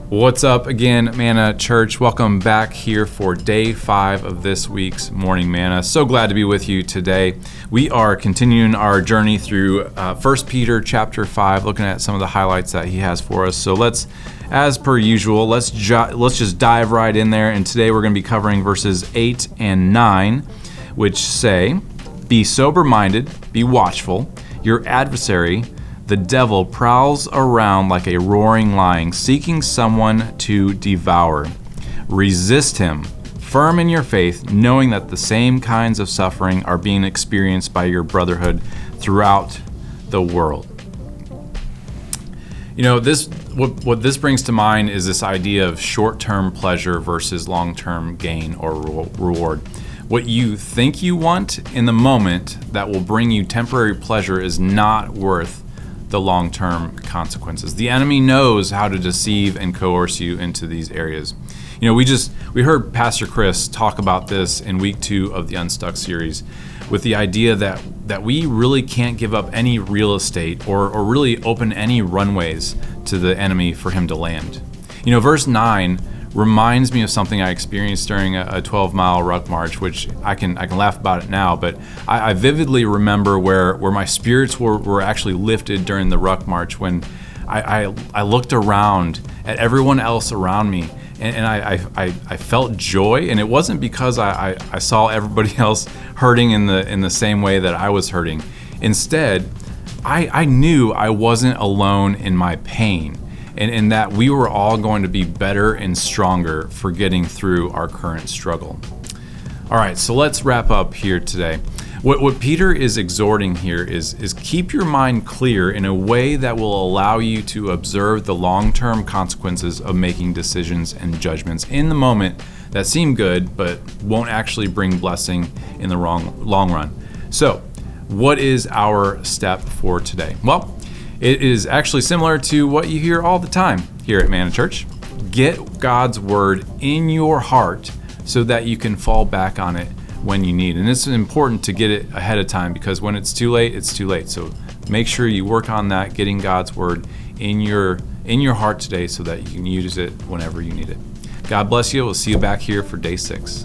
What's up again, Manna Church? Welcome back here for day 5 of this week's Morning Manna. So glad to be with you today. We are continuing our journey through 1 Peter chapter 5, looking at some of the highlights that he has for us. So let's, as per usual, let's just dive right in there. And today we're going to be covering verses 8 and 9, which say, "Be sober-minded, be watchful. Your adversary, the devil, prowls around like a roaring lion, seeking someone to devour. Resist him, firm in your faith, knowing that the same kinds of suffering are being experienced by your brotherhood throughout the world." You know, what this brings to mind is this idea of short-term pleasure versus long-term gain or reward. What you think you want in the moment that will bring you temporary pleasure is not worth the long-term consequences. The enemy knows how to deceive and coerce you into these areas. You know, we heard Pastor Chris talk about this in week 2 of the Unstuck series, with the idea that we really can't give up any real estate or really open any runways to the enemy for him to land. You know, verse 9 reminds me of something I experienced during a 12-mile ruck march, which I can laugh about it now, but I vividly remember where my spirits were actually lifted during the ruck march when I looked around at everyone else around me, and I felt joy, and it wasn't because I saw everybody else hurting in the same way that I was hurting. Instead, I knew I wasn't alone in my pain, and that we were all going to be better and stronger for getting through our current struggle. All right, so let's wrap up here today. What Peter is exhorting here is keep your mind clear in a way that will allow you to observe the long-term consequences of making decisions and judgments in the moment that seem good but won't actually bring blessing in the long run. So, what is our step for today? Well, it is actually similar to what you hear all the time here at Manna Church. Get God's word in your heart so that you can fall back on it when you need. And it's important to get it ahead of time, because when it's too late, it's too late. So make sure you work on that, getting God's word in your heart today so that you can use it whenever you need it. God bless you. We'll see you back here for day 6.